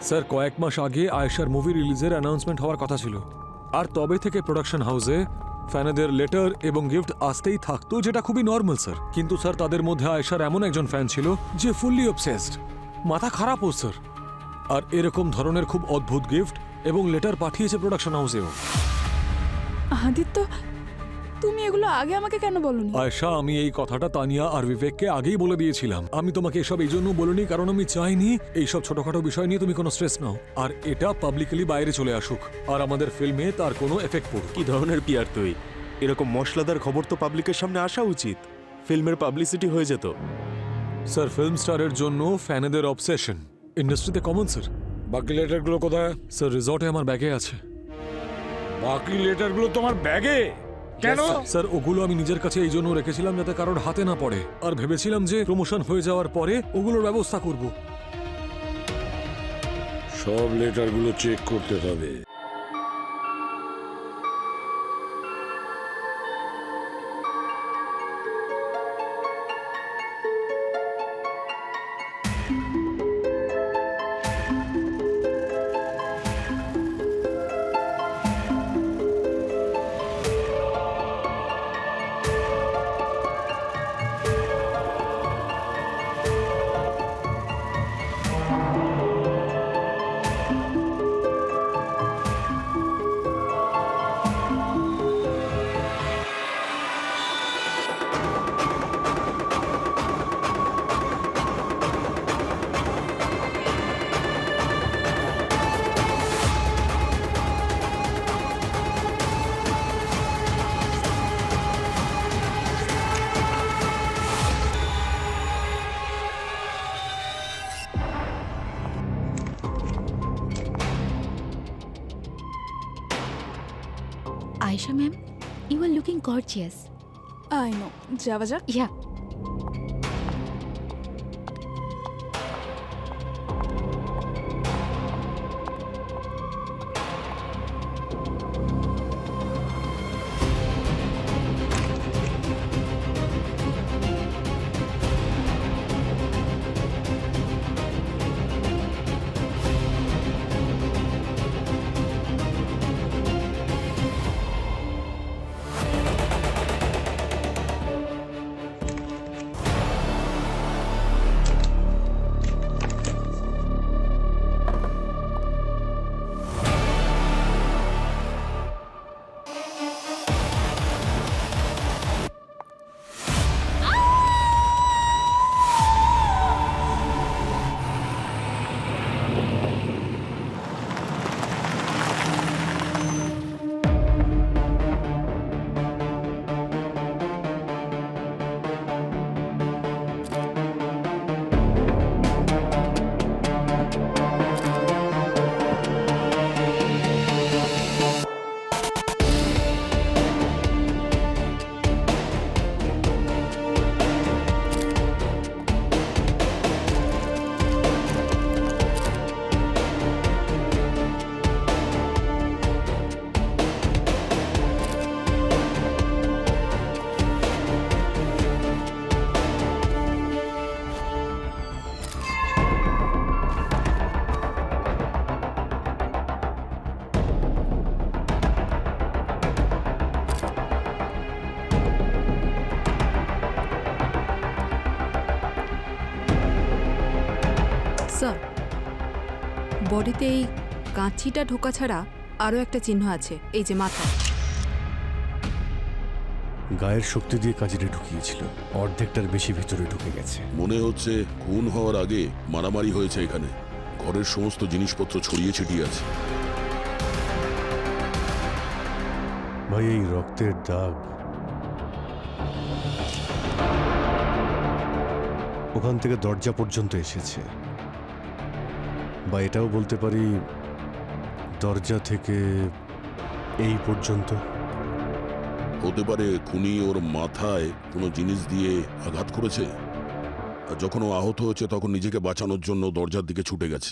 Sir কয়েক মাস আগে আয়েশার মুভি রিলিজের অ্যানাউন্সমেন্ট হওয়ার কথা ছিল, আর তবে থেকে প্রোডাকশন হাউসে ফ্যানেদের লেটার এবং গিফট আসতেই থাকতো, যেটা খুবই নর্মাল স্যার। কিন্তু স্যার তাদের মধ্যে আয়েশার এমন একজন ফ্যান ছিল যে ফুললি অবসেসড, মাথা খারাপ ও স্যার। আর এরকম ধরনের খুব অদ্ভুত গিফট এবং লেটার পাঠিয়েছে প্রোডাকশন হাউসেও। আদিত্য, তুমি এগুলো আগে আমাকে কেন বলনি? আয়েশা, আমি এই কথাটা তানিয়া আর বিবেককে আগেই বলে দিয়েছিলাম। আমি তোমাকে এসব এই জন্য বলিনি কারণ আমি চাইনি এইসব ছোটখাটো বিষয় নিয়ে তুমি কোনো স্ট্রেস নাও, আর এটা পাবলিকলি বাইরে চলে আসুক আর আমাদের ফিল্মে তার কোনো এফেক্ট পড়ুক। কি ধরনের পিয়ার তুই? এরকম মশলাদার খবর তো পাবলিকের সামনে আসা উচিত, ফিল্মের পাবলিসিটি হয়ে যেত। স্যার ফিল্ম স্টারের জন্য ফ্যানেদের অবসেশন ইন্ডাস্ট্রিতে কমন স্যার। বাকি লেটারগুলো কোথায়? স্যার রিসর্টে আমার ব্যাগে আছে। বাকি লেটারগুলো তোমার ব্যাগে কেন? স্যার ওগুলো আমি নিজের কাছে এই জন্য রেখেছিলাম যাতে কারোর হাতে না পড়ে, আর ভেবেছিলাম যে প্রমোশন হয়ে যাওয়ার পরে ওগুলোর ব্যবস্থা করব। সব লেটারগুলো চেক করতে হবে। Aisha ma'am, you are looking gorgeous. I know, যাওয়া যাক। Yeah. স্যার, বডিতে এই কাঁচিটা ঢোকা ছাড়া আরও একটা চিহ্ন আছে, এই যে মাথায়। গায়ের শক্তি দিয়ে কাজিটা ঢুকিয়েছিল, অর্ধেকটার বেশি ভিতরে ঢুকে গেছে। মনে হচ্ছে খুন হওয়ার আগে মারামারি হয়েছে এখানে। ঘরের সমস্ত জিনিসপত্র ছড়িয়ে ছিটিয়ে আছে। ভাই, এই রক্তের দাগ ওখান থেকে দরজা পর্যন্ত এসেছে, বা এটাও বলতে পারি দরজা থেকে এই পর্যন্ত। হতে পারে খুনি ওর মাথায় কোনো জিনিস দিয়ে আঘাত করেছে, আর যখন ও আহত হয়েছে তখন নিজেকে বাঁচানোর জন্য দরজার দিকে ছুটে গেছে।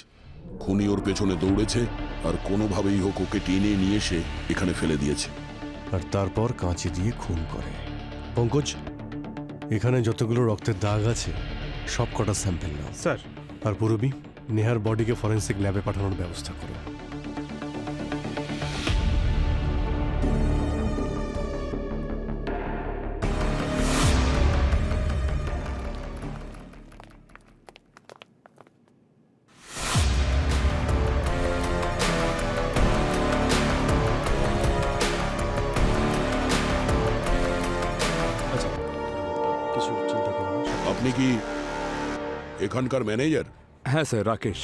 খুনি ওর পেছনে দৌড়েছে আর কোনোভাবেই হোক ওকে টেনে নিয়ে এসে এখানে ফেলে দিয়েছে, আর তারপর কাঁচি দিয়ে খুন করে। পঙ্কজ, এখানে যতগুলো রক্তের দাগ আছে সব কটা স্যাম্পেল নাও। স্যার। আর পুরবি, নেহার বডিকে ফরেন্সিক ল্যাবে পাঠানোর ব্যবস্থা করো। আচ্ছা, কিছু চিন্তা করো না। আপনি কি এখানকার ম্যানেজার? হ্যাঁ স্যার, রাকেশ।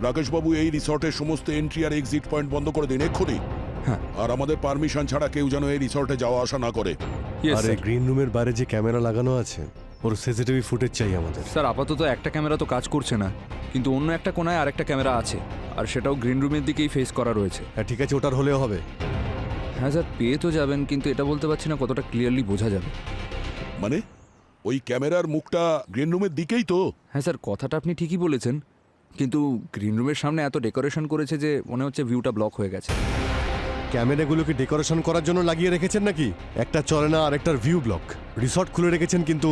রাকেশ বাবু, এই রিসর্টের সমস্ত এন্ট্রি আর এক্সিট পয়েন্ট বন্ধ করে দিন এক্ষুনি। হ্যাঁ। আর আমাদের পারমিশন ছাড়া কেউ যেন এই রিসর্টে যাওয়া আসা না করে। আর এই গ্রিন রুমের বাইরে যে ক্যামেরা লাগানো আছে ওর সিসিটিভি ফুটেজ চাই আমাদের। স্যার আপাতত একটা ক্যামেরা তো কাজ করছে না, কিন্তু অন্য একটা কোণায় আরেকটা ক্যামেরা আছে, আর সেটাও গ্রিন রুমের দিকেই ফেস করা রয়েছে। হ্যাঁ ঠিক আছে, ওটার হলেও হবে। হ্যাঁ স্যার, পেয়ে তো যাবেন, কিন্তু এটা বলতে পারছি না কতটা ক্লিয়ারলি বোঝা যাবে। মানে ওই ক্যামেরার মুখটা গ্রিন রুমের দিকেই তো? হ্যাঁ স্যার, কথাটা আপনি ঠিকই বলেছেন, কিন্তু গ্রিন রুমের সামনে এত ডেকোরেশন করেছে যে মনে হচ্ছে ভিউটা ব্লক হয়ে গেছে। ক্যামেরাগুলোকে ডেকোরেশন করার জন্য লাগিয়ে রেখেছেন নাকি? একটা চলে না আর একটার ভিউ ব্লক। রিসর্ট খুলে রেখেছেন, কিন্তু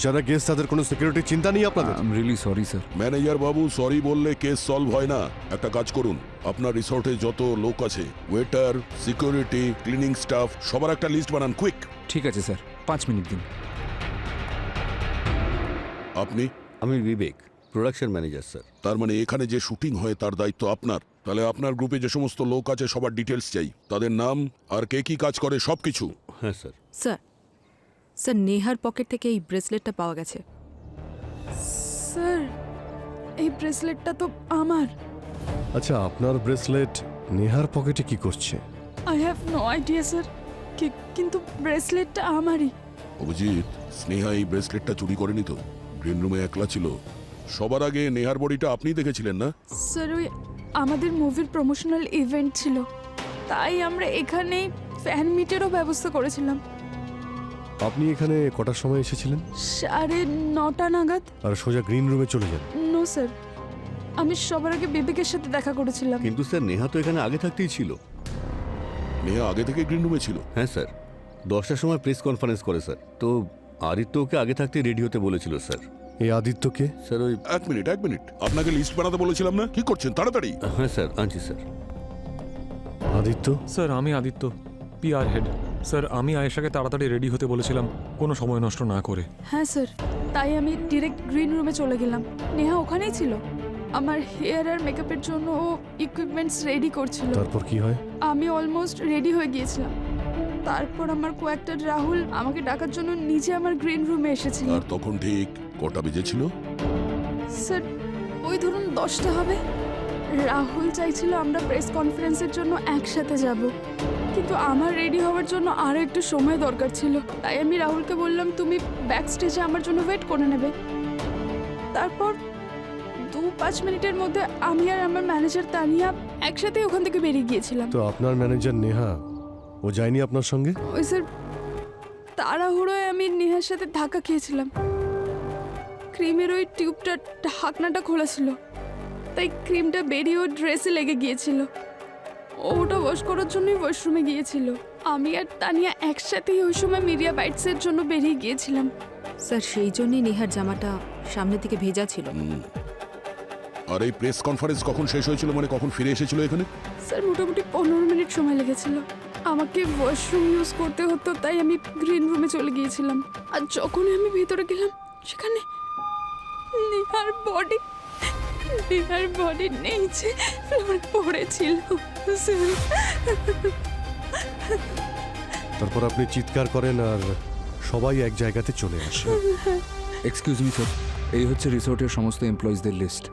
যারা গেস্ট তাদের কোনো সিকিউরিটির চিন্তা নেই আপনাদের? I am really sorry sir. Manager Babu, sorry বললে কেস সলভ হয় না। একটা কাজ করুন, আপনার রিসর্টে যত লোক আছে, ওয়েটার, সিকিউরিটি, ক্লিনিং স্টাফ, সবার একটা লিস্ট বানান, কুইক। ঠিক আছে স্যার, 5 মিনিট দিন। আপনি? আমি বিবেক, প্রোডাকশন ম্যানেজার স্যার। তার মানে এখানে যে শুটিং হয় তার দায়িত্ব আপনার। তাহলে আপনার গ্রুপে যে সমস্ত লোক আছে সবার ডিটেলস চাই, তাদের নাম আর কে কি কাজ করে সবকিছু। হ্যাঁ স্যার। স্যার, স্যার নেহার পকেট থেকে এই ব্রেসলেটটা পাওয়া গেছে। স্যার, এই ব্রেসলেটটা তো আমার। আচ্ছা, আপনার ব্রেসলেট নেহার পকেটে কি করছে? I have no idea sir, কিন্তু ব্রেসলেটটা আমারই। অভিজিৎ, স্নেহা এই ব্রেসলেটটা চুরি করেনি তো? গ্রিন রুমে একলা ছিল। সবার আগে নেহার বডিটা আপনি দেখেছিলেন না? স্যার, ওই আমাদের মুভির প্রমোশনাল ইভেন্ট ছিল, তাই আমরা এখানেই ফ্যান মিটেরও ব্যবস্থা করেছিলাম। আপনি এখানে কটার সময় এসেছিলেন? 9:30 নাগাদ। আর সোজা গ্রিন রুমে চলে যান? নো স্যার, আমি সবার আগে বিবেকের সাথে দেখা করেছিলাম। কিন্তু স্যার নেহা তো এখানে আগে থাকতেই ছিল। নেহা আগে থেকে গ্রিন রুমে ছিল? হ্যাঁ স্যার, 10টার সময় প্রেস কনফারেন্স করে স্যার। তো আদিত্য ওকে আগে থাকতে রেডি হতে বলেছিল স্যার। এই আদিত্যকে? স্যার ওই এক মিনিট, আপনাকে লিস্ট বানাতে বলেছিলাম না? কি করছেন তাড়াতাড়ি? হ্যাঁ স্যার, আনছি স্যার। আদিত্য? স্যার, আমি আদিত্য, পিআর হেড। স্যার, আমি আয়েশাকে তাড়াতাড়ি রেডি হতে বলেছিলাম, কোনো সময় নষ্ট না করে। হ্যাঁ স্যার, তাই আমি ডিরেক্ট গ্রিন রুমে চলে গেলাম। নেহা ওখানেই ছিল। আমার হেয়ার আর মেকআপের জন্য ও ইকুইপমেন্টস রেডি করছিল। তারপর কি হয়? আমি অলমোস্ট রেডি হয়ে গিয়েছিলাম। তারপর আমার কোয়াক্টার রাহুল আমাকে ডাকার জন্য নিজে আমার গ্রিন রুমে এসেছিল। আর তখন ঠিক কটা বেজেছিল? স্যার, ওই ধরুন 10টা হবে। রাহুল চাইছিল আমরা প্রেস কনফারেন্সের জন্য একসাথে যাব, কিন্তু আমার রেডি হওয়ার জন্য আরও একটু সময় দরকার ছিল। তাই আমি রাহুলকে বললাম, তুমি ব্যাক স্টেজে আমার জন্য ওয়েট করে নেবে। তারপর 2-5 মিনিটের মধ্যে আমি আর আমার ম্যানেজার তানিয়া একসাথে ওখান থেকে বেরিয়ে গিয়েছিলাম। তো আপনার ম্যানেজার নেহা, ও যায়নি আপনার সঙ্গে? ওই স্যার, তাড়াহুড়োয় আমি নেহার সাথে ধাক্কা খেয়েছিলাম। ক্রিমের ওই টিউবটা ঢাকনাটা খোলা ছিল, তাই ক্রিমটা বেরিয়ে ওর ড্রেসে লেগে গিয়েছিল। ওটা ওয়াশ করার জন্যই ওয়াশরুমে গিয়েছিল। আমি আর তানিয়া একসাথেই ওই সময় মিডিয়া বাইটসের জন্য বেরিয়ে গিয়েছিলাম। স্যার, সেই জন্যই নেহার জামাটা সামনের দিকে ভেজা ছিল। আর এই প্রেস কনফারেন্স কখন শেষ হয়েছিল, মানে কখন ফিরে এসেছিল এখানে? স্যার, মোটামুটি 15 মিনিট সময় লেগেছিল। আমাকে ওয়াশরুম ইউজ করতে হতো, তাই আমি গ্রিন রুমে চলে গিয়েছিলাম। আর যখনই আমি ভিতরে গেলাম, সেখানে নেহার বডি নিচে ফ্লোরে পড়েছিল। স্যার, তারপর আপনি চিৎকার করেন আর সবাই এক জায়গাতে চলে আসে। এক্সকিউজ মি স্যার, এই হচ্ছে রিসোর্টের সমস্ত এমপ্লয়িজদের লিস্ট।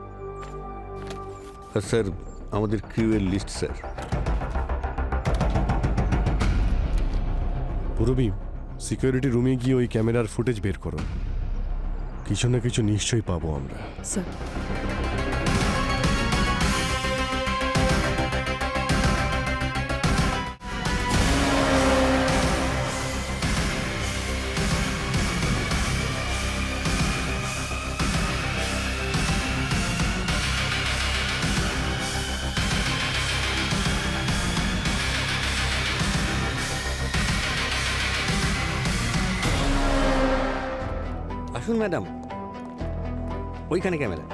আর স্যার আমাদের ক্রিউয়ের লিস্ট স্যার। পুরবী, সিকিউরিটি রুমে গিয়ে ওই ক্যামেরার ফুটেজ বের করো। কিছু না কিছু নিশ্চয়ই পাবো আমরা। স্যার, আসুন ম্যাডাম, ওইখানে ক্যামেরা।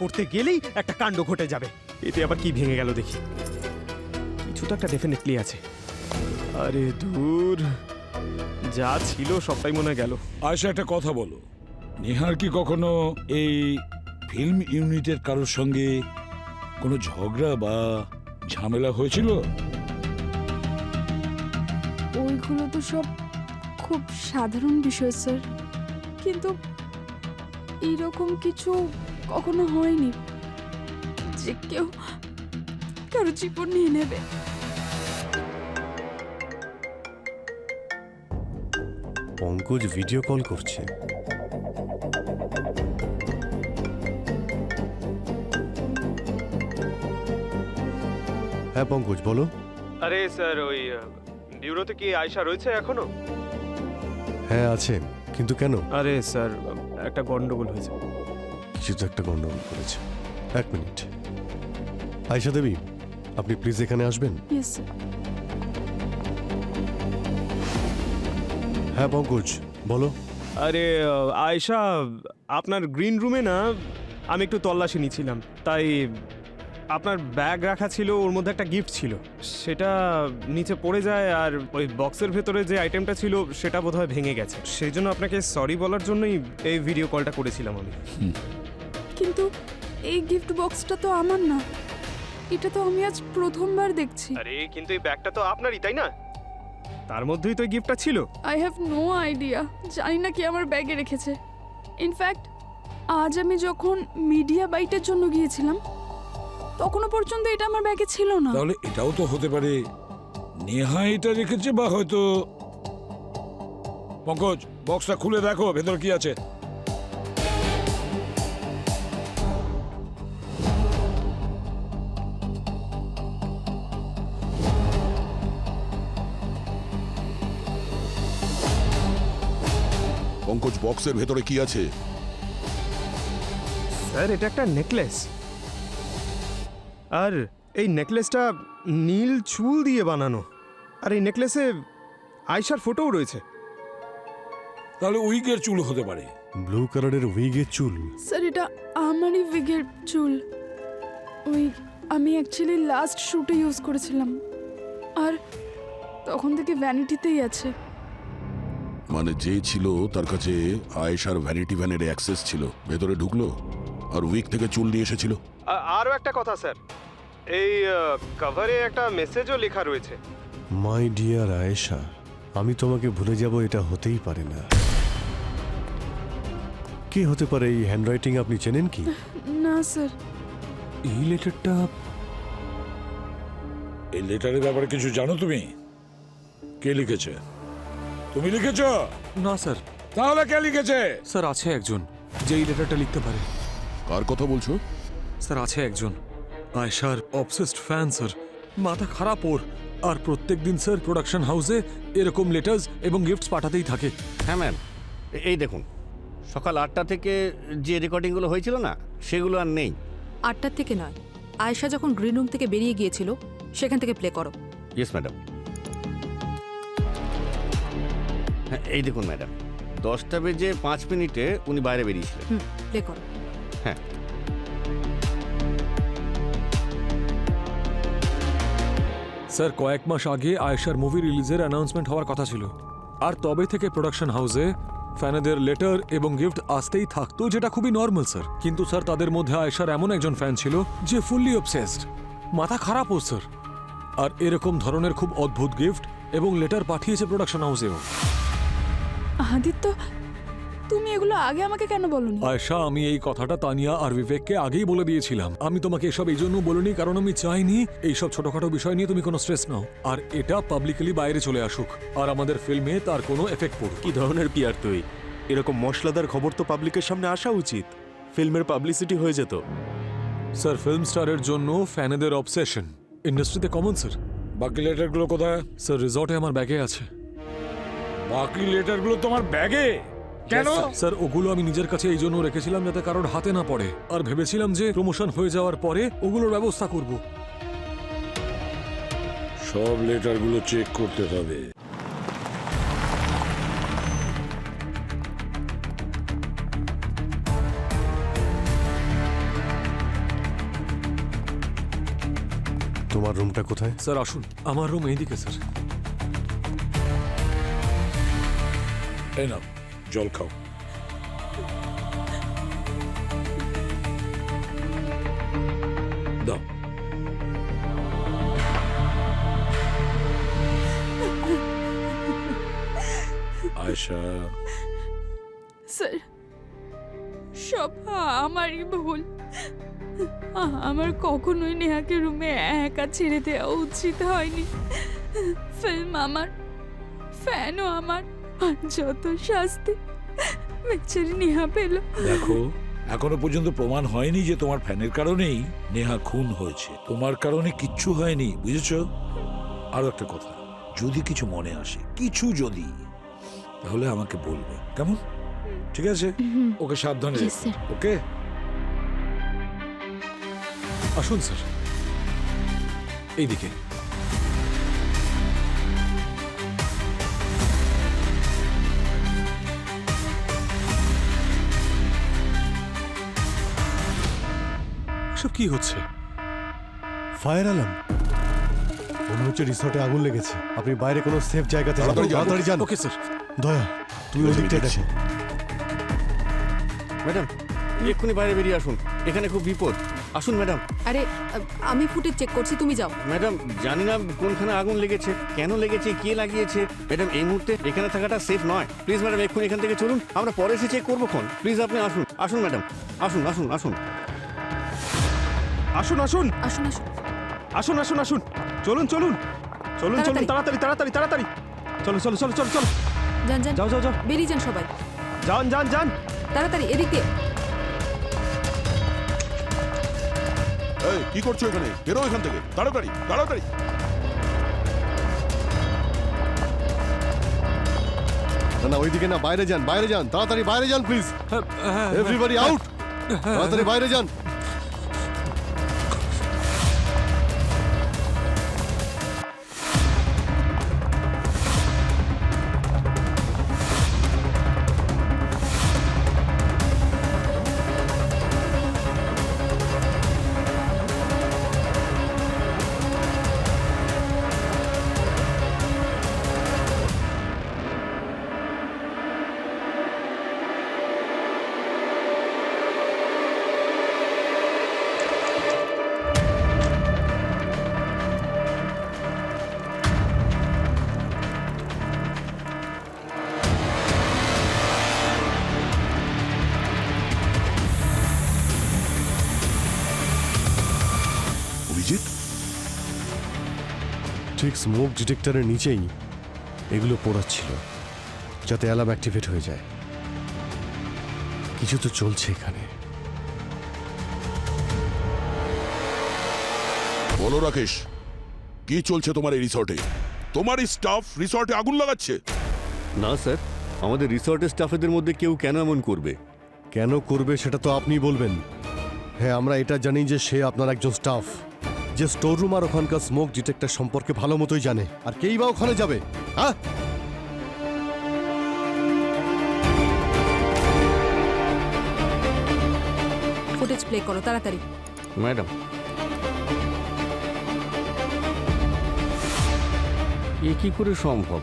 করতে গেলেই একটা কাণ্ড ঘটে যাবে। এতে আবার কি ভেঙে গেল দেখি, কিছু তো একটা ডেফিনেটলি আছে। আরে দূর, যা ছিল সবটাই মনে গেল। আয়শা, একটা কথা বলো, নেহার কি কখনো এই ফিল্ম ইউনিটের কারোর সঙ্গে কোনো ঝগড়া বা ঝামেলা হয়েছিল? ওইগুলো তো সব খুব সাধারণ বিষয় স্যার, কিন্তু এইরকম কিছু কখনো হয়নি যে কেউ কারো জীবন নিয়ে নেবে। পঙ্কজ ভিডিও কল করছে। হ্যাঁ পঙ্কজ, বলো। আরে স্যার, ওই ব্যুরোতে কি আয়শা রয়েছে এখনো? হ্যাঁ আছে, কিন্তু কেন? আরে স্যার, একটা গন্ডগোল হয়েছে। কিছু তো একটা গন্ডগোল করেছে। এক মিনিট। আয়শা দেবী, আপনি প্লিজ এখানে আসবেন। Yes sir. হ্যাঁ পঙ্কজ, বলো। আরে আয়শা, আপনার গ্রিন রুমে না আমি একটু তল্লাশি নিচ্ছিলাম, তাই আপনার ব্যাগ রাখা ছিল, ওর মধ্যে একটা গিফট ছিল, সেটা নিচে পড়ে যায়, আর ওই বক্সের ভেতরে যে আইটেমটা ছিল সেটা বোধহয় ভেঙে গেছে। সেই জন্য আপনাকে সরি বলার জন্যই এই ভিডিও কলটা করেছিলাম আমি। কিন্তু এই গিফট বক্সটা তো আমার না, এটা তো আমি আজ প্রথমবার দেখছি। আরে কিন্তু এই ব্যাগটা তো আপনারই, তাই না? তার মধ্যেই তো এই গিফটটা ছিল। আই হ্যাভ নো আইডিয়া, জানি না কি আমার ব্যাগে রেখেছে। ইনফ্যাক্ট আজ আমি যখন মিডিয়া বাইটের জন্য গিয়েছিলাম তখনও পর্যন্ত এটা আমার ব্যাগে ছিল না। তাহলে এটাও তো হতে পারে নেহা এটা রেখেছে, বা হয়তো। পঙ্কজ, বক্সটা খুলে দেখো ভেতর কি আছে। পঙ্কজ, বক্সের ভেতরে কি আছে? স্যার, এটা একটা নেকলেস, আর এই নেকলেসটা নীল চুল দিয়ে বানানো, আর এই নেকলেসে আয়শার ফটোও রয়েছে। তাহলে উইকের চুল হতে পারে। ব্লু কালারের উইগের চুল? স্যার এটা আমারই উইগের চুল, ওই আমি অ্যাকচুয়ালি লাস্ট শ্যুটে ইউজ করেছিলাম, আর তখন থেকে ভ্যানিটিতেই আছে। মানে যে ছিল তার কাছে আয়েশার ভ্যানিটি ভ্যানের অ্যাক্সেস ছিল, ভেতরে ঢুকলো আর উইক থেকে চুল নিয়ে এসেছিল। আরও একটা কথা স্যার, এই কভারে একটা মেসেজও লেখা রয়েছে। মাই ডিয়ার আয়েশা, আমি তোমাকে ভুলে যাব এটা হতেই পারে না। কে হতে পারে এই হ্যান্ডরাইটিং, আপনি চেনেন কি? না স্যার। এই লেটারটা, এই লেটারের ব্যাপারে কিছু জানো তুমি? কে লিখেছে? তুমি লিখেছো? না স্যার। তাহলে কে লিখেছে? স্যার আছে একজন যে এই লেটারটা লিখতে পারে। কার কথা বলছো? স্যার আছে একজন, আয়শার অবসেসড ফ্যান স্যার, মাথা খারাপ ওর, আর প্রত্যেকদিন স্যার প্রোডাকশন হাউসে এরকম লেটার্স এবং গিফটস পাঠাতেই থাকে। হ্যাঁ ম্যাম, এই দেখুন, সকাল 8টা থেকে যে রেকর্ডিংগুলো হয়েছিল না, সেগুলো আর নেই। 8টার থেকে নয়, আয়েশা যখন গ্রিন রুম থেকে বেরিয়ে গিয়েছিল সেখান থেকে প্লে করো। Yes madam. হ্যাঁ, এই দেখুন ম্যাডাম, 10টা বেজে 5 মিনিটে উনি বাইরে বেরিয়েছিলেন। প্লে করো। হ্যাঁ। স্যার কয়েক মাস আগে আয়েশার মুভি রিলিজের অ্যানাউন্সমেন্ট হওয়ার কথা ছিল, আর তবে থেকে প্রোডাকশন হাউসে ফ্যানেদের লেটার এবং গিফট আসতেই থাকতো, যেটা খুবই নর্মাল স্যার। কিন্তু স্যার তাদের মধ্যে আয়েশার এমন একজন ফ্যান ছিল যে ফুললি অবসেসড, মাথা খারাপ ও স্যার, আর এরকম ধরনের খুব অদ্ভুত গিফট এবং লেটার পাঠিয়েছে প্রোডাকশন হাউসেও। আদিত্য, তুমি এগুলো আগে আমাকে কেন বলনি? আয়েশা, আমি এই কথাটা তানিয়া আর বিবেককে আগেই বলে দিয়েছিলাম। আমি তোমাকে এসব এই জন্য বলিনি কারণ আমি চাইনি এইসব ছোটখাটো বিষয় নিয়ে তুমি কোনো স্ট্রেস নাও, আর এটা পাবলিকলি বাইরে চলে আসুক, আর আমাদের ফিল্মে তার কোনো এফেক্ট পড়ুক। কি ধরনের পিয়ার তুই? এরকম মশলাদার খবর তো পাবলিকের সামনে আসা উচিত, ফিল্মের পাবলিসিটি হয়ে যেত। স্যার ফিল্ম স্টারের জন্য ফ্যানেদের অবসেশন ইন্ডাস্ট্রিতে কমন স্যার। বাকি লেটারগুলো কোথায়? স্যার রিসর্টে আমার ব্যাগে আছে। বাকি লেটারগুলো তোমার ব্যাগে? কেন? স্যার ওগুলো আমি নিজের কাছে এই জন্য রেখেছিলাম যাতে কারোর হাতে না পড়ে, আর ভেবেছিলাম যে প্রমোশন হয়ে যাওয়ার পরে ওগুলোর ব্যবস্থা করব। সব লেটারগুলো চেক করতে হবে। তোমার রুমটা কোথায়? স্যার আসুন, আমার রুম এইদিকে স্যার। এই নাও জল খাও। দাও। আয়শা, স্যার সব আমারই ভুল। আমার কখনোই নেহাকে রুমে একা ছেড়ে দেওয়া উচিত হয়নি। ফিল্ম আমার, ফ্যানও আমার, আর যত শাস্তি বেচারি নেহা পেল। দেখো এখনো পর্যন্ত প্রমাণ হয়নি যে তোমার ফ্যানের কারণেই নেহা খুন হয়েছে। তোমার কারণে কিচ্ছু হয়নি, বুঝেছো? আরো একটা কথা, যদি কিছু মনে আসে, কিছু যদি, তাহলে আমাকে বলবে, কেমন? ঠিক আছে? ওকে সাবধানে Yes, রেখো, sir. ওকে? আসুন স্যার, এইদিকে। সব কি হচ্ছে? Fire alarm. মনে হচ্ছে রিসর্টে আগুন লেগেছে। আপনি বাইরে কোনো সেফ জায়গাতে যান, তাড়াতাড়ি যান। তাড়াতাড়ি যান। Okay sir. দয়া, তুমি ওই দিকটায় দেখো। ম্যাডাম এক্ষুনি বাইরে বেরিয়ে আসুন, এখানে খুব বিপদ। আসুন ম্যাডাম। আরে আমি ফুটেজ চেক করছি, তুমি যাও। ম্যাডাম জানি না কোনখানে আগুন লেগেছে, কেন লেগেছে, কে লাগিয়েছে। ম্যাডাম এই মুহূর্তে এখানে থাকাটা সেফ নয়। প্লিজ ম্যাডাম এক্ষুনি এখান থেকে চলুন, আমরা পরে এসে চেক করবো খন। প্লিজ আপনি আসুন, আসুন ম্যাডাম, আসুন আসুন আসুন আসুন আসুন আসুন আসুন। আসুন আসুন আসুন, চলুন চলুন চলুন চলুন, তাড়াতাড়ি তাড়াতাড়ি তাড়াতাড়ি, চলো চলো চলো চলো চলো, যান যান, যাও যাও যাও, বেরিয়ে যান সবাই, যান যান যান। তাড়াতাড়ি এদিক দিয়ে। এই কি করছো এখানে? বেরো এখান থেকে, তাড়াতাড়ি তাড়াতাড়ি। না না, ওইদিকে না, বাইরে যান, বাইরে যান, তাড়াতাড়ি বাইরে যান প্লিজ। এভরিবডি আউট, তাড়াতাড়ি বাইরে যান। অভিজিৎ, ঠিক স্মোক ডিটেক্টরের নিচেই এগুলো পোড়াচ্ছিল, যাতে অ্যালার্ম অ্যাক্টিভেট হয়ে যায়। কিছু তো চলছে এখানে। বলো রাকেশ, কি চলছে তোমার এই রিসর্টে? তোমারই স্টাফ রিসর্টে আগুন লাগাচ্ছে? না স্যার, আমাদের রিসর্টের স্টাফেদের মধ্যে কেউ কেন এমন করবে? কেন করবে সেটা তো আপনি বলবেন। হ্যাঁ, আমরা এটা জানি যে সে আপনার একজন স্টাফ, যে স্টোর রুম আর ওখানকার স্মোক ডিটেক্টর সম্পর্কে ভালো মতোই জানে। আর কেই বা ওখানে যাবে? হ্যাঁ, ফুটেজ প্লে করো তাড়াতাড়ি। ম্যাডাম এ কি করে সম্ভব?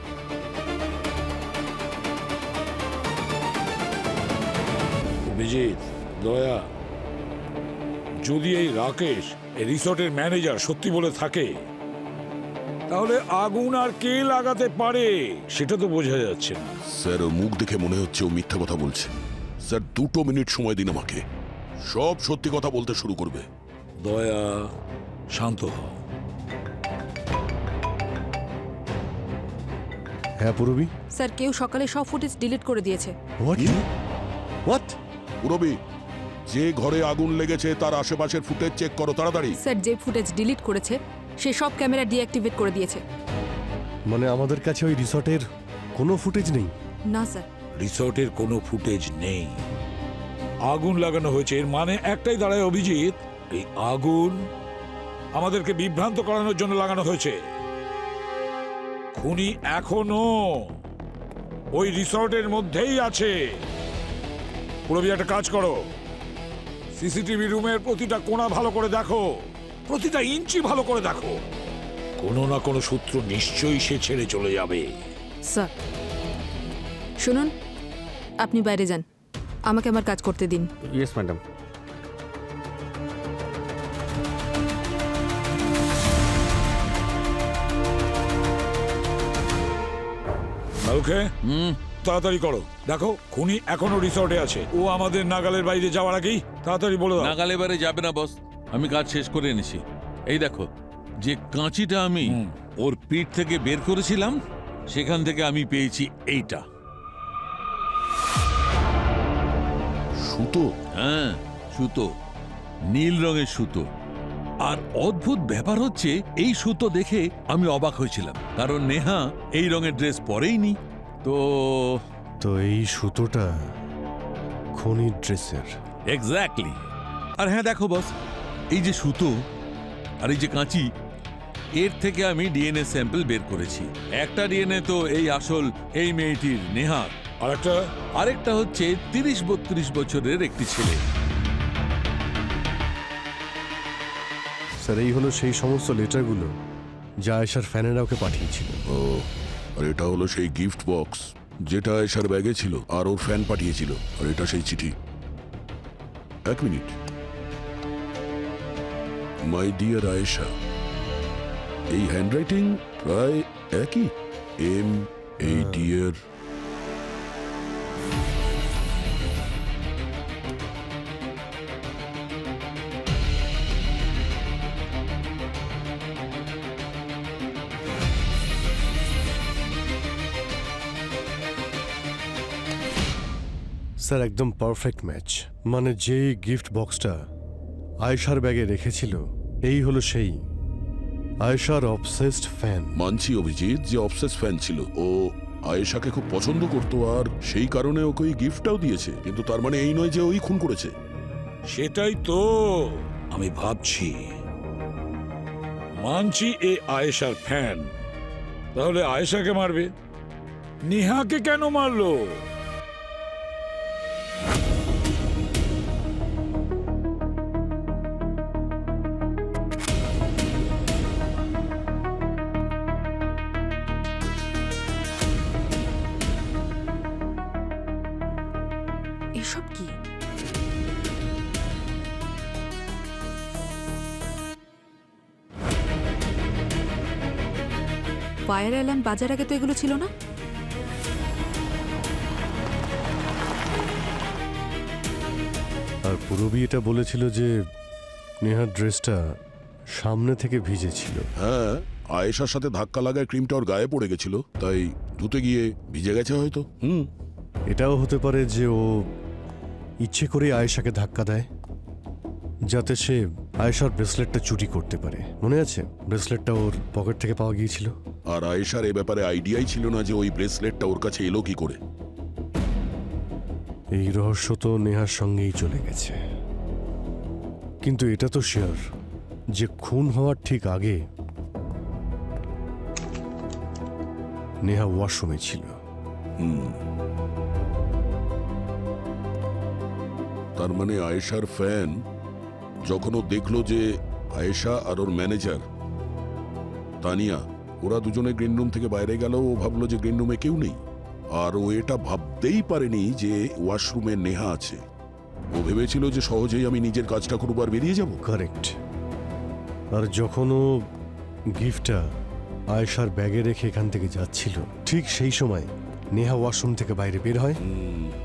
অভিজিৎ, দয়া, যদি এই রাকেশ এই রিসর্টের ম্যানেজার সত্যি বলে থাকে, তাহলে আগুন আর কে লাগাতে পারে সেটা তো বোঝা যাচ্ছে না। স্যার, ওর মুখ দেখে মনে হচ্ছে ও মিথ্যা কথা বলছে। স্যার 2 মিনিট সময় দিন আমাকে, সব সত্যি কথা বলতে শুরু করবে। দয়া, শান্ত হও। হ্যাঁ পুরবি। স্যার কেউ সকালে সব ফুটেজ ডিলিট করে দিয়েছে। What what? পুরবি, যে ঘরে আগুন লেগেছে তার আশেপাশের ফুটেজ চেক করো তাড়াতাড়ি। স্যার যে ফুটেজ ডিলিট করেছে সে সব ক্যামেরা ডিঅ্যাক্টিভেট করে দিয়েছে। মানে আমাদের কাছে ওই রিসর্টের কোনো ফুটেজ নেই? না স্যার। রিসর্টের কোনো ফুটেজ নেই। আগুন লাগানো হয়েছে, এর মানে একটাই দাঁড়ায় অভিজিৎ, এই আগুন আমাদেরকে বিভ্রান্ত করানোর জন্য লাগানো হয়েছে। খুনি এখনো ওই রিসর্টের মধ্যেই আছে। পুরবি, একটা কাজ করো, সিসিটিভি রুমের প্রতিটা কোণা ভালো করে দেখো, প্রতিটা ইঞ্চি ভালো করে দেখো। কোনো না কোনো সূত্র নিশ্চয়ই সে ছেড়ে চলে যাবে। স্যার শুনুন, আপনি বাইরে যান, আমাকে আমার কাজ করতে দিন। Yes madam. ওকে, তাড়াতাড়ি করো। দেখো খুনি এখনো রিসর্টে আছে, ও আমাদের নাগালের বাইরে যাওয়ার আগেই তাড়াতাড়ি বলে দাও। নাগালে বারে যাবে না বস, আমি কাজ শেষ করে এনেছি। এই দেখো, যে কাঁচিটা আমি ওর পিঠ থেকে বের করেছিলাম, সেখান থেকে আমি পেয়েছি এইটা। সুতো? হ্যাঁ, সুতো, নীল রঙের সুতো। আর অদ্ভুত ব্যাপার হচ্ছে, এই সুতো দেখে আমি অবাক হয়েছিলাম, কারণ নেহা এই রঙের ড্রেস পরেইনি। তো এই সুতোটা খনির ড্রেসের। এক্স্যাক্টলি। আর হ্যাঁ দেখো বস, এই যে সুতো আর এই যে কাঁচি, এর থেকে আমি ডিএনএ স্যাম্পল বের করেছি। একটা ডিএনএ তো এই আসল এই মেয়েটির, নেহার। আরেকটা হচ্ছে 30-32 বছরের একটি ছেলে। স্যার এই হলো সেই সমস্ত লেটারগুলো যা আয়েশার ফ্যানেরা ওকে পাঠিয়েছিল। ও, আর এটা হলো সেই গিফট বক্স যেটা আয়েশার ব্যাগে ছিল আর ওর ফ্যান পাঠিয়েছিল। আর এটা সেই চিঠি। এক মিনিট, মাই ডিয়ার আয়েশা, এই হ্যান্ডরাইটিং প্রায় একই। এই ডিয়ার। স্যার একদম পারফেক্ট ম্যাচ। মানে যে গিফট বক্সটা আয়েশার ব্যাগে রেখেছিল, এই হলো সেই আয়েশার অবসেসড ফ্যান। মানছি অভিজিৎ যে অবসেস ফ্যান ছিল, ও আয়েশাকে খুব পছন্দ করতো আর সেই কারণে ওকে ওই গিফটটাও দিয়েছে। কিন্তু তার মানে এই নয় যে ওই খুন করেছে। সেটাই তো আমি ভাবছি। মানছি এ আয়েশার ফ্যান, তাহলে আয়েশাকে মারবে, নেহাকে কেন মারলো? এসব কি? ফায়ার অ্যালার্ম বাজার আগে তো এগুলো ছিল না। আর পুরবি এটা বলেছিল যে নেহার ড্রেসটা সামনে থেকে ভিজে ছিল। হ্যাঁ, আয়েশার সাথে ধাক্কা লাগায় ক্রিমটা ওর গায়ে পড়ে গেছিল, তাই ধুতে গিয়ে ভিজে গেছে হয়তো। এটাও হতে পারে যে ও ইচ্ছে করে আয়েশাকে ধাক্কা দেয় যাতে সে আয়েশার ব্রেসলেটটা চুরি করতে পারে। মনে আছে ব্রেসলেটটা ওর পকেট থেকে পাওয়া গিয়েছিল। আর আয়েশার এ ব্যাপারে আইডিয়াই ছিল না যে ওই ব্রেসলেটটা ওর কাছে এলো কি করে। এই রহস্য তো নেহার সঙ্গেই চলে গেছে, কিন্তু এটা তো শিওর যে খুন হওয়ার ঠিক আগে নেহা ওয়াশরুমে ছিল। তার মানে আয়েশার ফ্যান যখন ও দেখলো যে আয়েশা আর ওর ম্যানেজার তানিয়া ওরা দুজনে গ্রিন রুম থেকে বাইরে গেল, ও ভাবলো যে গ্রিন রুমে কেউ নেই। আর ও এটা ভাবতেই পারেনি যে ওয়াশরুমে নেহা আছে। ও ভেবেছিল যে সহজেই আমি নিজের কাজটা করবো আর বেরিয়ে যাব। কারেক্ট। আর যখন ও গিফটটা আয়েশার ব্যাগে রেখে এখান থেকে যাচ্ছিল, ঠিক সেই সময় নেহা ওয়াশরুম থেকে বাইরে বের হয়।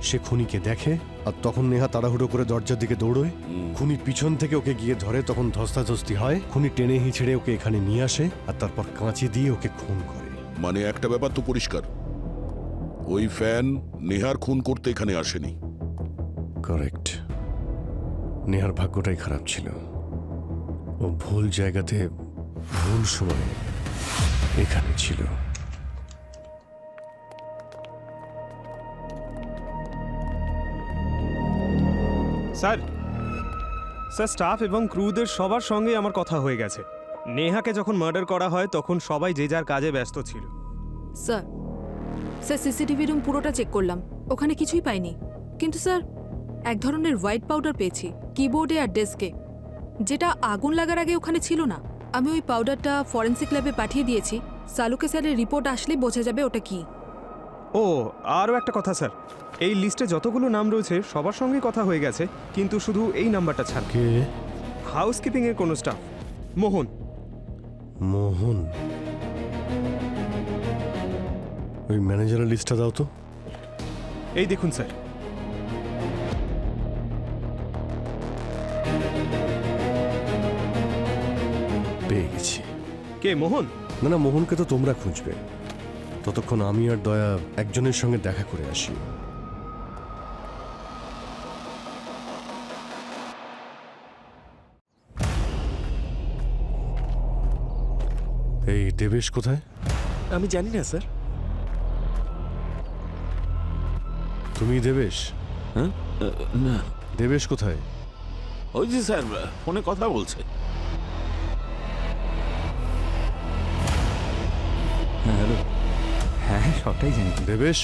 সে খুনিকে দেখে আর তখন নেহা তাড়াহুড়ো করে দরজার দিকে দৌড়োয়। খুনি পিছন থেকে ওকে গিয়ে ধরে, তখন ধস্তাধস্তি হয়। খুনি টেনে হিঁচড়ে ওকে এখানে নিয়ে আসে আর তারপর কাঁচি দিয়ে ওকে খুন করে। মানে একটা ব্যাপার তো পরিষ্কার, ওই ফ্যান নেহার খুন করতে এখানে আসেনি। কারেক্ট। নেহার ভাগ্যটাই খারাপ ছিল, ও ভুল জায়গাতে ভুল সময়ে এখানে ছিল। স্যার, স্টাফ এবং ক্রুদের সবার সঙ্গে আমার কথা হয়ে গেছে। নেহাকে যখন মার্ডার করা হয় তখন সবাই যে যার কাজে ব্যস্ত ছিল। স্যার সিসিটিভি রুম পুরোটা চেক করলাম, ওখানে কিছুই পাইনি। কিন্তু স্যার এক ধরনের হোয়াইট পাউডার পেয়েছি কিবোর্ডে আর ডেস্কে। যেটা আগুন লাগার আগে ওখানে ছিল না। আমি ওই পাউডারটা ফরেন্সিক ল্যাবে পাঠিয়ে দিয়েছি। সালুকে স্যারের রিপোর্ট আসলেই বোঝা যাবে ওটা কি। ও আরও একটা কথা স্যার, এই লিস্টে যতগুলো নাম রয়েছে সবার সঙ্গেই কথা হয়ে গেছে, কিন্তু শুধু এই নাম্বারটা ছাড়। কে? হাউসকিপিংয়ের কোনো স্টাফ, মোহন। মোহন? ওই ম্যানেজারের লিস্টটা দাও তো। এই দেখুন স্যার। পেয়ে গেছি। কে মোহন? না না, মোহনকে তো তোমরা খুঁজবে, ততক্ষণ আমি আর দয়া একজনের সঙ্গে দেখা করে আসি। এই দেবেশ কোথায়? আমি জানি না স্যার। তুমি দেবেশ? হ্যাঁ? না, দেবেশ কোথায়? ওই যে স্যার ফোনে কথা বলছে। হ্যাঁ হ্যালো। হ্যাঁ সবটাই জানি। দেবেশ?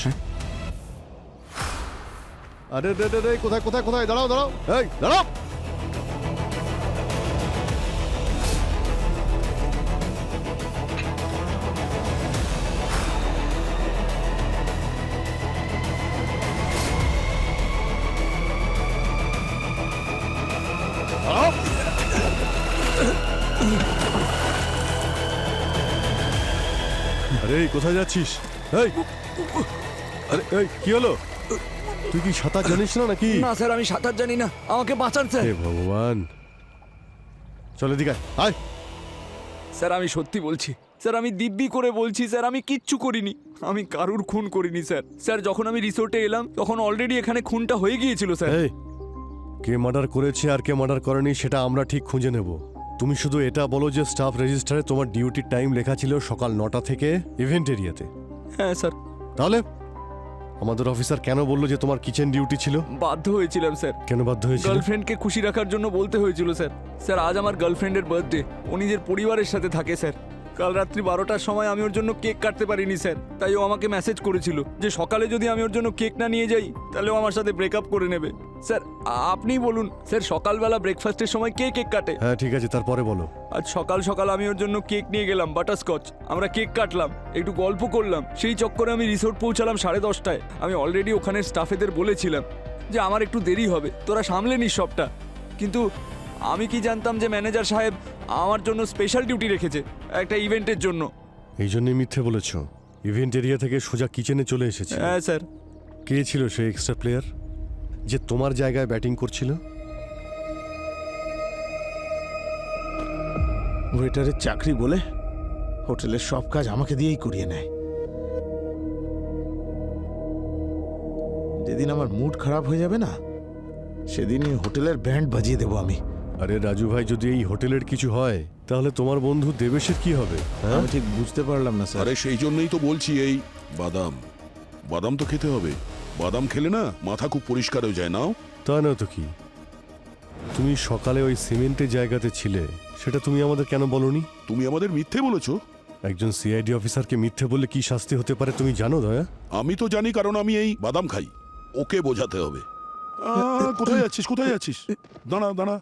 আরে রে রে রে, কোথায় কোথায় কোথায়? দাঁড়াও দাঁড়াও, এই দাঁড়াও। আরে কোথায় যাচ্ছিস? এই আরে এই কি হলো? তুই কি সাঁতার জানিস না নাকি? না স্যার, আমি সাঁতার জানি না, আমাকে বাঁচান স্যার। হে ভগবান, চল এদিকে আয়। স্যার আমি সত্যি বলছি স্যার, আমি দিব্যি করে বলছি স্যার, আমি কিচ্ছু করিনি, আমি কারুর খুন করিনি স্যার। স্যার যখন আমি রিসোর্টে এলাম তখন অলরেডি এখানে খুনটা হয়ে গিয়েছিল স্যার। এই, কে মার্ডার করেছে আর কে মার্ডার করেনি সেটা আমরা ঠিক খুঁজে নেব। তুমি শুধু এটা বলো যে স্টাফ রেজিস্টারে তোমার ডিউটির টাইম লেখা ছিল সকাল 9টা থেকে ইভেন্ট এরিয়াতে। হ্যাঁ স্যার। তাহলে আমাদের অফিসার কেন বললো যে তোমার কিচেন ডিউটি ছিল? বাধ্য হয়েছিলাম স্যার। কেন বাধ্য হয়েছিল? গার্লফ্রেন্ডকে খুশি রাখার জন্য বলতে হয়েছিল স্যার। স্যার আজ আমার গার্লফ্রেন্ডের বার্থডে, ও নিজের পরিবারের সাথে থাকে স্যার। কাল রাত্রি 12টার সময় আমি ওর জন্য কেক কাটতে পারিনি স্যার, তাই ও আমাকে মেসেজ করেছিল যে সকালে যদি আমি ওর জন্য কেক না নিয়ে যাই তাহলে ও আমার সাথে ব্রেকআপ করে নেবে। স্যার আপনিই বলুন স্যার, সকালবেলা ব্রেকফাস্টের সময় কে কেক কাটে? হ্যাঁ ঠিক আছে, তারপরে বলো। আজ সকাল সকাল আমি ওর জন্য কেক নিয়ে গেলাম, বাটারস্কচ। আমরা কেক কাটলাম, একটু গল্প করলাম, সেই চক্করে আমি রিসোর্ট পৌঁছালাম 10:30টায়। আমি অলরেডি ওখানের স্টাফেদের বলেছিলাম যে আমার একটু দেরি হবে, তোরা সামলে নিস সবটা। কিন্তু আমি কি জানতাম যে ম্যানেজার সাহেব আমার জন্য স্পেশাল ডিউটি রেখেছে একটা ইভেন্টের জন্য। এই জন্যই মিথ্যে বলেছ? ইভেন্ট এরিয়া থেকে সোজা কিচেনে চলে এসেছে। হ্যাঁ স্যার। কে ছিল সেই এক্সট্রা প্লেয়ার যে তোমার জায়গায় ব্যাটিং করছিল? ওয়েটারের চাকরি বলে হোটেলের সব কাজ আমাকে দিয়েই করিয়ে নেয়। যেদিন আমার মুড খারাপ হয়ে যাবে না, সেদিনই হোটেলের ব্যান্ড বাজিয়ে দেবো আমি। আরে রাজু ভাই, যদি এই হোটেলের কিছু হয় তাহলে তোমার বন্ধু দেবেশের কি হবে? আমি ঠিক বুঝতে পারলাম না স্যার। আরে সেই জন্যই তো বলছি, এই বাদাম বাদাম তো খেতে হবে। বাদাম খেলে না মাথা খুব পরিষ্কার হয়ে যায়। নাও। তা না তো কি, তুমি সকালে ওই সিমেন্টের জায়গাতে ছিলে, সেটা তুমি আমাদের কেন বলনি? তুমি আমাদের মিথ্যে বলেছো। একজন সিআইডি অফিসারকে মিথ্যে বললে কি শাস্তি হতে পারে তুমি জানো দয়া? আমি তো জানি, কারণ আমি এই বাদাম খাই। ওকে বোঝাতে হবে। কোথায় যাচ্ছিস? কোথায় যাচ্ছিস? দাঁড়া দাঁড়া।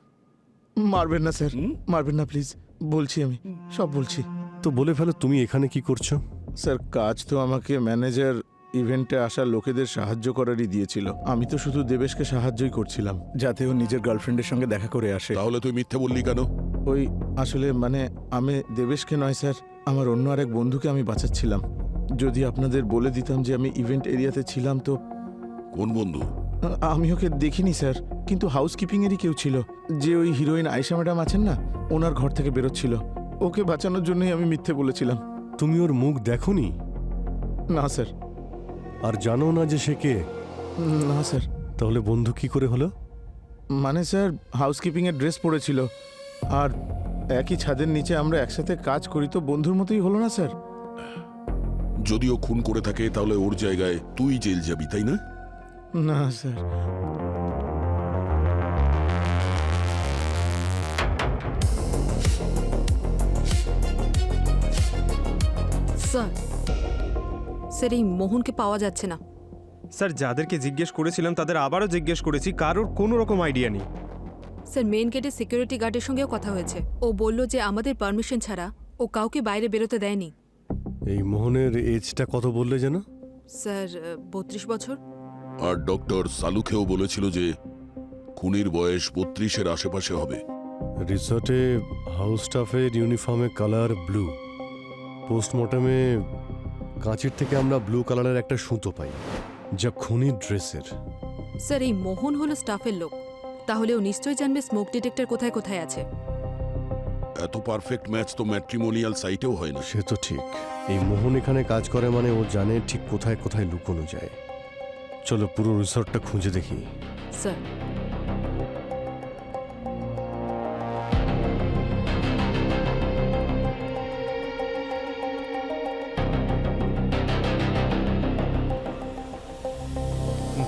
মারবেন না স্যার, মারবেন না প্লিজ, বলছি আমি সব বলছি। তো বলে ফেলো, তুমি এখানে কি করছো? স্যার কাজ তো আমাকে ম্যানেজার ইভেন্টে আসা লোকেদের সাহায্য করারই দিয়েছিল। আমি তো শুধু দেবেশকে সাহায্যই করছিলাম যাতে ও নিজের গার্লফ্রেন্ডের সঙ্গে দেখা করে আসে। তাহলে তুই মিথ্যে বললি কেন? ওই আসলে মানে আমি দেবেশকে নয় স্যার, আমার অন্য আরেক বন্ধুকে আমি বাঁচাচ্ছিলাম। যদি আপনাদের বলে দিতাম যে আমি ইভেন্ট এরিয়াতে ছিলাম তো। কোন বন্ধু? আমি ওকে দেখিনি স্যার, কিন্তু হাউসকিপিংয়েরই কেউ ছিল, যে ওই হিরোইন আয়েশা ম্যাডাম আছেন না, ওনার ঘর থেকে বেরোচ্ছিল। ওকে বাঁচানোর জন্যই আমি মিথ্যে বলেছিলাম। তুমি ওর মুখ দেখোনি? না স্যার। আর জানো না যে সে কে? না স্যার। তাহলে বন্ধু কি করে হলো? মানে স্যার হাউসকিপিংয়ের ড্রেস পরেছিল, আর একই ছাদের নিচে আমরা একসাথে কাজ করি, তো বন্ধুর মতোই হলো না স্যার? যদিও খুন করে থাকে তাহলে ওর জায়গায় তুই জেল যাবি, তাই না? না স্যার। স্যার, স্যার এই মোহনকে পাওয়া যাচ্ছে না। স্যার যাদেরকে জিজ্ঞেস করেছিলাম তাদের আবারও জিজ্ঞেস করেছি, কারোর কোনো রকম আইডিয়া নেই। স্যার মেন গেটে সিকিউরিটি গার্ডের সঙ্গেও কথা হয়েছে। ও বলল যে আমাদের পারমিশন ছাড়া ও কাউকে বাইরে বেরোতে দেয়নি। এই মোহনের এজটা কত বললে যেন? স্যার 32 বছর। আর ডক্টর সালুখেও বলেছিল যে খুনির বয়স 32-এর আশেপাশে হবে। রিসর্টে হাউস স্টাফের ইউনিফর্মে কালার ব্লু। পোস্টমর্টমে কাঁচির থেকে আমরা ব্লু কালারের একটা সুতো পাই, যা খুনির ড্রেসের। স্যার এই মোহন হলো স্টাফের লোক, তাহলে ও নিশ্চয়ই জানবে স্মোক ডিটেক্টর কোথায় কোথায় আছে। এত পারফেক্ট ম্যাচ তো ম্যাট্রিমোনিয়াল সাইটেও হয় না। সে তো ঠিক। এই মোহন এখানে কাজ করে মানে ও জানে ঠিক কোথায় কোথায় লুকোনো যায়। চলো পুরো রিসর্টটা খুঁজে দেখি। স্যার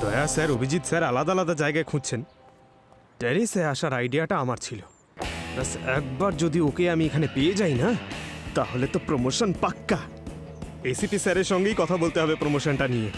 দয়া স্যার, অভিজিৎ স্যার আলাদা আলাদা জায়গায় খুঁজছেন। টেরিসে আসার আইডিয়াটা আমার ছিল। ব্যাস একবার যদি ওকে আমি এখানে পেয়ে যাই না, তাহলে তো প্রমোশন পাক্কা। এসিপি স্যারের সঙ্গেই কথা বলতে হবে প্রমোশনটা নিয়ে।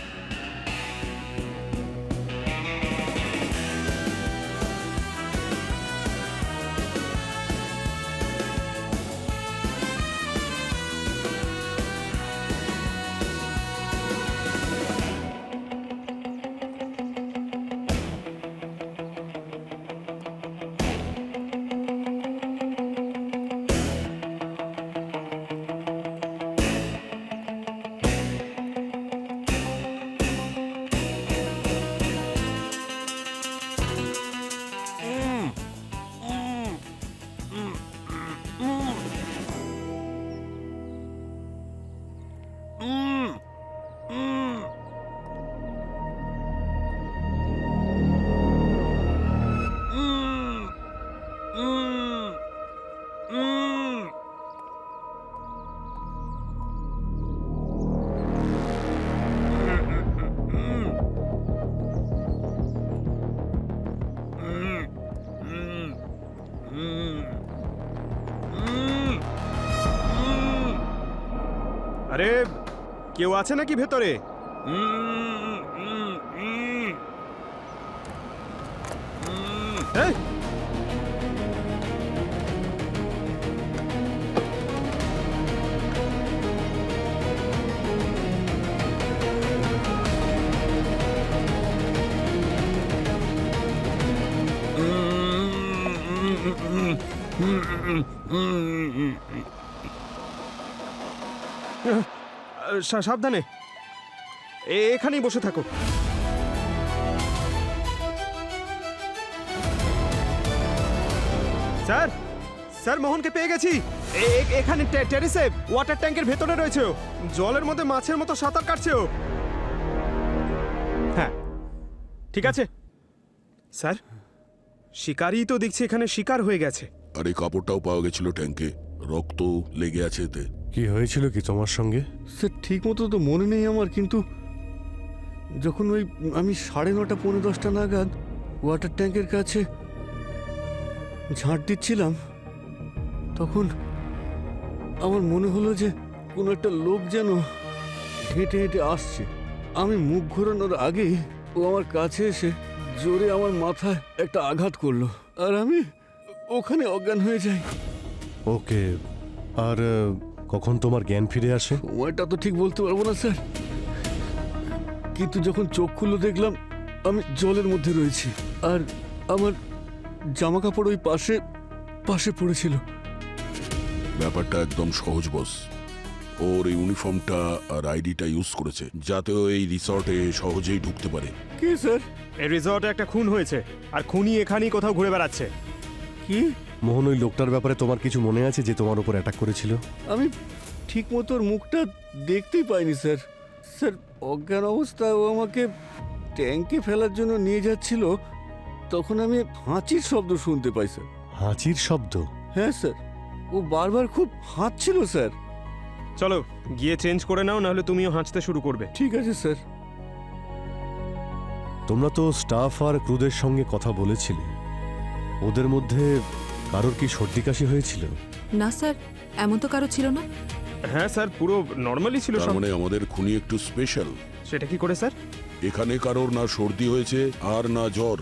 আরে কেউ আছে নাকি ভেতরে? এই! সাবধানে, এখানেই বসে থাকো। স্যার, স্যার মোহনকে পেয়ে গেছি। এখানে টেরিসে ওয়াটার ট্যাঙ্কের ভেতরে রয়েছে ও। জলের মধ্যে মাছের মতো সাঁতার কাটছে ও। হ্যাঁ ঠিক আছে স্যার, শিকারই তো দেখছি এখানে শিকার হয়ে গেছে। আর এই কাপড়টাও পাওয়া গেছিল ট্যাঙ্কে, রক্ত লেগে আছে এতে। কি হয়েছিল কি তোমার সঙ্গে? স্যার ঠিক মতো তো মনে নেই আমার, কিন্তু যখন ওই আমি 9:30 পৌনে 10টা নাগাদ ওয়াটার ট্যাঙ্কের কাছে ঝাঁট দিচ্ছিলাম, তখন আমার মনে হলো যে কোনো একটা লোক যেন হেঁটে হেঁটে আসছে। আমি মুখ ঘোরানোর আগেই ও আমার কাছে এসে জোরে আমার মাথায় একটা আঘাত করলো, আর আমি ওখানে অজ্ঞান হয়ে যাই। ওকে, আর কখন তোমার জ্ঞান ফিরে আসে? সময়টা তো ঠিক বলতে পারবো না স্যার, কিন্তু যখন চোখ খুললো দেখলাম আমি জলের মধ্যে রয়েছি, আর আমার জামা কাপড় ওই পাশে পাশে পড়েছিল। ব্যাপারটা একদম সহজ বস। ওর ইউনিফর্মটা আর আইডিটা ইউজ করেছে যাতে ও এই রিসর্টে সহজেই ঢুকতে পারে। কি স্যার? এই রিসর্টে একটা খুন হয়েছে, আর খুনি এখানেই কোথাও ঘুরে বেড়াচ্ছে। কি? মোহন, ওই লোকটার ব্যাপারে তোমার কিছু মনে আছে যে তোমার উপর অ্যাটাক করেছিল? আমি ঠিক মতো ওর মুখটা দেখতেই পাইনি স্যার। স্যার অজ্ঞান অবস্থায় ও আমাকে ট্যাঙ্কে ফেলার জন্য নিয়ে যাচ্ছিল, তখন আমি হাঁচির শব্দ শুনতে পাই স্যার। হাঁচির শব্দ? হ্যাঁ স্যার, ও বারবার খুব হাঁচছিল স্যার। চলো গিয়ে চেঞ্জ করে নাও, নাহলে তুমিও হাঁচতে শুরু করবে। ঠিক আছে স্যার। তোমরা তো স্টাফ আর ক্রুদের সঙ্গে কথা বলেছিলে, ওদের মধ্যে কারোর কি সর্দি কাশি হয়েছিল? না স্যার, এমন তো কারো ছিল না। হ্যাঁ স্যার, পুরো নর্মালি ছিল তার সব। মানে আমাদের খুনি একটু স্পেশাল। সেটা কি করে স্যার? এখানে কারোর না সর্দি হয়েছে আর না জ্বর।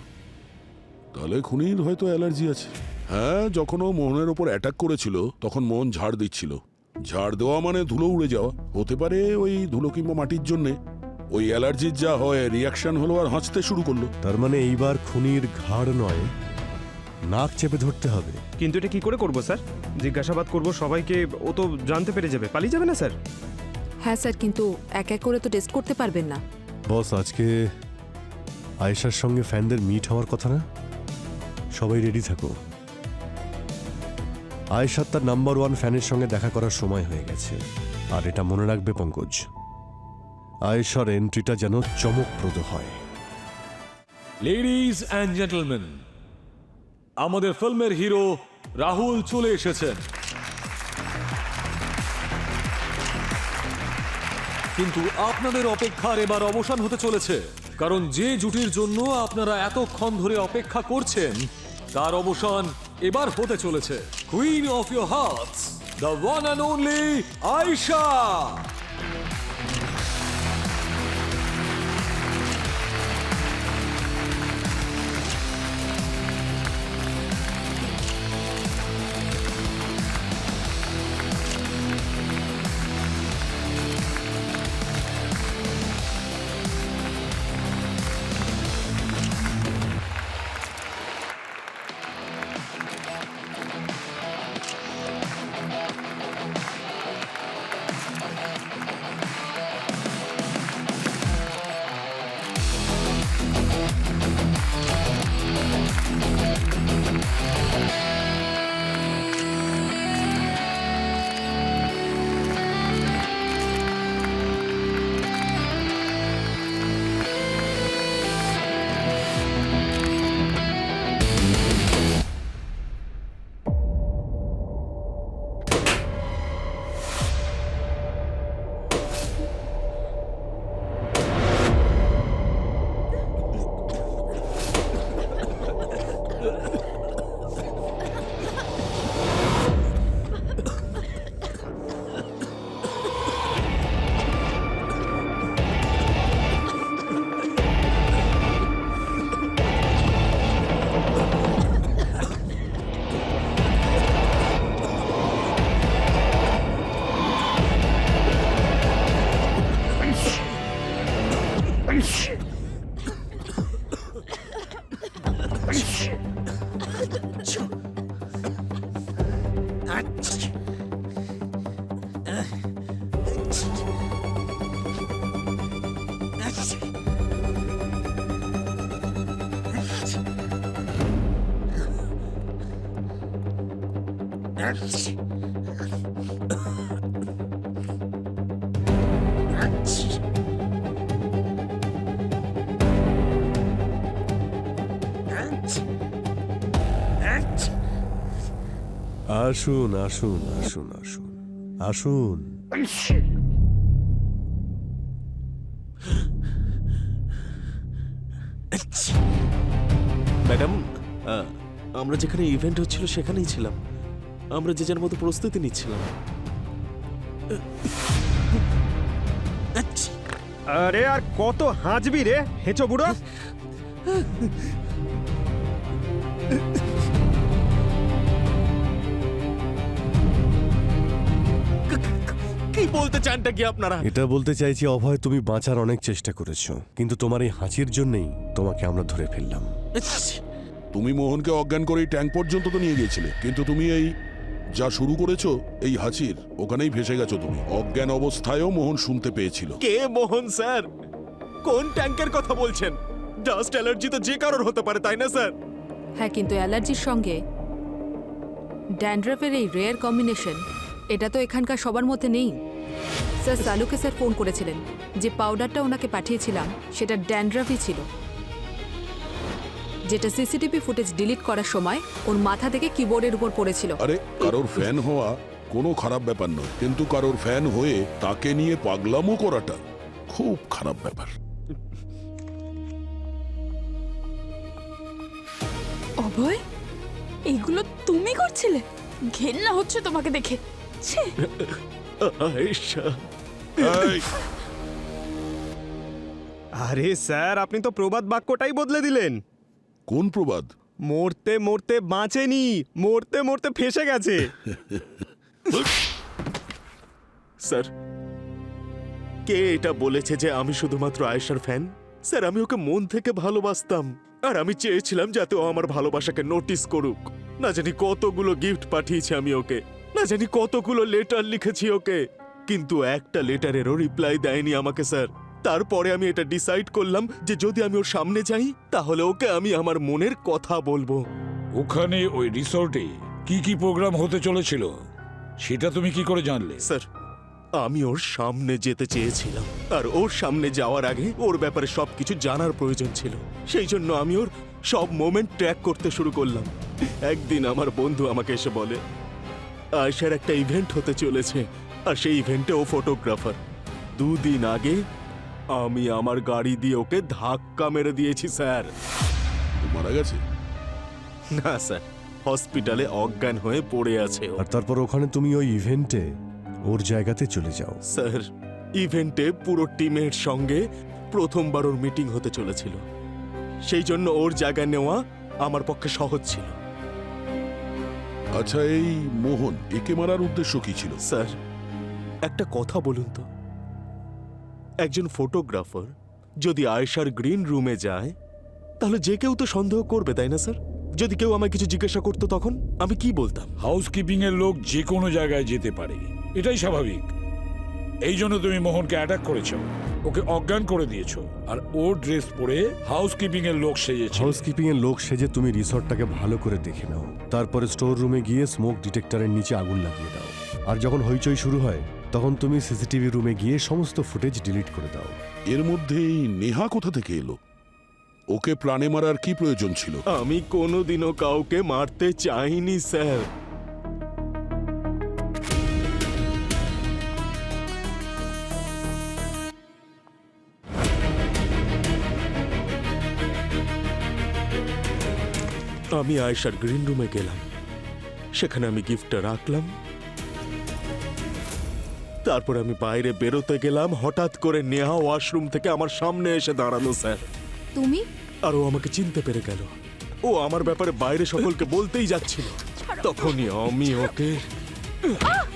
তাহলে খুনির হয়তো অ্যালার্জি আছে। হ্যাঁ, যখন ও মোহনের ওপর অ্যাটাক করেছিল তখন মোহন ঝাড় দিচ্ছিল। ঝাড় দেওয়া মানে ধুলো উড়ে যাওয়া। হতে পারে ওই ধুলো কিংবা মাটির জন্যে ওই অ্যালার্জির যা হয় রিয়াকশন হলো আর হাঁচতে শুরু করলো। তার মানে এইবার খুনির ঘাড় নয়, নাক চেপে ধরতে হবে। কিন্তু এটা কি করে করবো স্যার? জিজ্ঞাসাবাদ করবো সবাইকে, ও তো জানতে পেরে যাবে, পালিয়ে যাবে না স্যার? হ্যাঁ স্যার, কিন্তু এক এক করে তো টেস্ট করতে পারবেন না। বস, আজকে আয়েশার সঙ্গে ফ্যানদের মিট হওয়ার কথা না? সবাই রেডি থাকো। আয়েশার তার নাম্বার 1 ফ্যানের সঙ্গে দেখা করার সময় হয়ে গেছে। আর এটা মনে রাখবে পঙ্কজ, আয়েশার এন্ট্রিটা যেন চমকপ্রদ হয়। লেডিজ অ্যান্ড জেন্টলম্যান, আমাদের ফিল্মের হিরো রাহুল চলে এসেছেন। কিন্তু আপনাদের অপেক্ষার এবার অবসান হতে চলেছে, কারণ যে জুটির জন্য আপনারা এতক্ষণ ধরে অপেক্ষা করছেন তার অবসান এবার হতে চলেছে। Queen of your hearts, the one and only Ayesha. আসুন আসুন আসুন আসুন আসুন। ম্যাডাম, আমরা যেখানে ইভেন্ট হচ্ছিল সেখানেই ছিলাম। আমরা যে যার মতো প্রস্তুতি নিচ্ছিলাম। আরে আর কত হাঁচবি রে হেঁচো বুড়ো? কি বলতে চানটা কি আপনারা? এটা বলতে চাইছি অভয়, তুমি বাঁচার অনেক চেষ্টা করেছো, কিন্তু তোমার এই হাঁচির জন্যই তোমাকে আমরা ধরে ফেললাম। তুমি মোহনকে অজ্ঞান করে ট্যাঙ্ক পর্যন্ত তো নিয়ে গিয়েছিলে, কিন্তু তুমি এই যা শুরু করেছো এই হাঁচির ওখানেই ভেসে গেছো তুমি। অজ্ঞান অবস্থায়ও মোহন শুনতে পেয়েছিল। কে মোহন স্যার? কোন ট্যাঙ্কের কথা বলছেন? ডাস্ট অ্যালার্জি তো যে কারোর হতে পারে, তাই না স্যার? হ্যাঁ, কিন্তু অ্যালার্জির সঙ্গে ড্যান্ড্রাফের এই রেয়ার কম্বিনেশন, এটা তো এখানকার সবার মধ্যে নেই। স্যার, সালুকে স্যার ফোন করেছিলেন যে পাউডারটা ওনাকে পাঠিয়েছিলাম সেটা ড্যান্ড্রাফই ছিল, যেটা সিসিটিভি ফুটেজ ডিলিট করার সময় ওর মাথা থেকে কিবোর্ডের উপর পড়েছিল। আরে, কারোর ফ্যান হওয়া কোনো খারাপ ব্যাপার নয়, কিন্তু কারোর ফ্যান হয়ে তাকে নিয়ে পাগলামো করাটা খুব খারাপ ব্যাপার। অভয়, এইগুলো তুমি করছিলে? ঘেন্না হচ্ছে তোমাকে দেখে। ছি! আয়েশা, এই, আরে স্যার, আপনি তো প্রবাদ বাক্যটাই বদলে দিলেন। কোন প্রবাদ? মরতে মরতে বাঁচেনি, মরতে মরতে ফেসে গেছে। স্যার, কে এটা বলেছে যে আমি শুধুমাত্র আয়েশার ফ্যান? স্যার, আমি ওকে মন থেকে ভালোবাসতাম, আর আমি চেয়েছিলাম যাতে ও আমার ভালোবাসাকে নোটিস করুক। না জানি কতগুলো গিফট পাঠিয়েছি আমি ওকে, না জানি কতগুলো লেটার লিখেছি ওকে, কিন্তু একটা লেটারেরও রিপ্লাই দেয়নি আমাকে স্যার। তারপরে আমি এটা ডিসাইড করলাম যে যদি আমি ওর সামনে যাই তাহলে ওকে আমি আমার মনের কথা বলবো। ওখানে ওই রিসর্টে কি কি প্রোগ্রাম হতে চলেছিল সেটা তুমি কি করে জানলে? স্যার, আমি ওর সামনে যেতে চেয়েছিলাম, আর ওর সামনে যাওয়ার আগে ওর ব্যাপারে সবকিছু জানার প্রয়োজন ছিল। সেই জন্য আমি ওর সব মোমেন্ট ট্র্যাক করতে শুরু করলাম। একদিন আমার বন্ধু আমাকে এসে বলে, আয়েশার একটা ইভেন্ট হতে চলেছে, আর সেই ইভেন্টে ও ফটোগ্রাফার। 2 দিন আগে আমি আমার গাড়ি দিয়ে ওকে ধাক্কা মেরে দিয়েছি স্যার। ও মারা গেছে? না স্যার, হসপিটালে অজ্ঞান হয়ে পড়ে আছে ও। আর তারপর ওখানে তুমি ওই ইভেন্টে ওর জায়গাতে চলে যাও। স্যার, ইভেন্টে পুরো টিমের সঙ্গে প্রথমবার ওর মিটিং হতে চলেছিল, সেই জন্য ওর জায়গা নেওয়া আমার পক্ষে সহজ ছিল। আচ্ছা, এই মোহন, একে মারার উদ্দেশ্য কি ছিল? স্যার, একটা কথা বলুন তো, একজন ফটোগ্রাফার যদি আয়েশার গ্রিন রুমে যায় তাহলে যে কেউ তো সন্দেহ করবে, তাই না স্যার? যদি কেউ আমায় কিছু জিজ্ঞাসা করতো তখন আমি কি বলতাম? হাউসকিপিং এর লোক যে কোনো জায়গায় যেতে পারে, এটাই স্বাভাবিক। এই জন্য তুমি মোহনকে অ্যাটাক করেছো, ওকে অজ্ঞান করে দিয়েছো, আর ওর ড্রেস পরে হাউসকিপিং এর লোক সেজেছে। হাউসকিপিং এর লোক সেজে তুমি রিসর্টটাকে ভালো করে দেখে নাও, তারপরে স্টোর রুমে গিয়ে স্মোক ডিটেক্টরের নিচে আগুন লাগিয়ে দাও। আর যখন হইচই শুরু হয় তখন তুমি সিসিটিভি রুমে গিয়ে সমস্ত ফুটেজ ডিলিট করে দাও। এর মধ্যে এই নেহা কোথা থেকে এলো? ওকে প্রাণে মারার কি প্রয়োজন ছিল? আমি কোনোদিনও কাউকে মারতে চাইনি স্যার। আমি আয়েশার গ্রিন রুমে গেলাম, সেখানে আমি গিফটটা রাখলাম, তারপর আমি বাইরে বেরোতে গেলাম, হঠাৎ করে নেহা ওয়াশরুম থেকে আমার সামনে এসে দাঁড়ালো স্যার। তুমি? আর ও আমাকে চিনতে পেরে গেল। ও আমার ব্যাপারে বাইরে সকলকে বলতেই যাচ্ছিল, তখনই আমি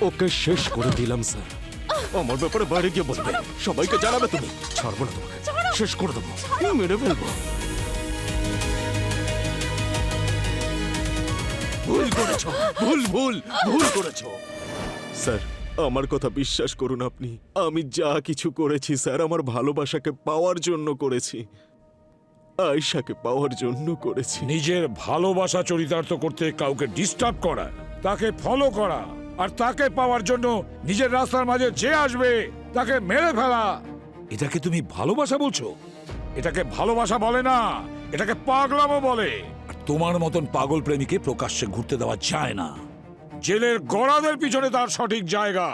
ওকে শেষ করে দিলাম স্যার। আমার ব্যাপারে বাইরে গিয়ে বলবে, সবাইকে জানাবে তুমি। ছাড়বো না তোমাকে, শেষ করে দেবো, মেরে ফেলবো। ভুল করেছো, ভুল করেছো স্যার। আমার কথা বিশ্বাস করুন আপনি, আমি যা কিছু করেছি স্যার আমার ভালোবাসাকে পাওয়ার জন্য করেছি, আয়েশাকে পাওয়ার জন্য করেছি। নিজের ভালোবাসা চরিতার্থ করতে কাউকে ডিস্টার্ব করা, তাকে ফলো করা, আর তাকে পাওয়ার জন্য নিজের রাস্তার মাঝে যে আসবে তাকে মেরে ফেলা, এটাকে তুমি ভালোবাসা বলছো? এটাকে ভালোবাসা বলে না, এটাকে পাগলামো বলে। আর তোমার মতন পাগল প্রেমীকে প্রকাশ্যে ঘুরতে দেওয়া যায় না। জেলের গড়াদের পিছনে তার সঠিক জায়গা।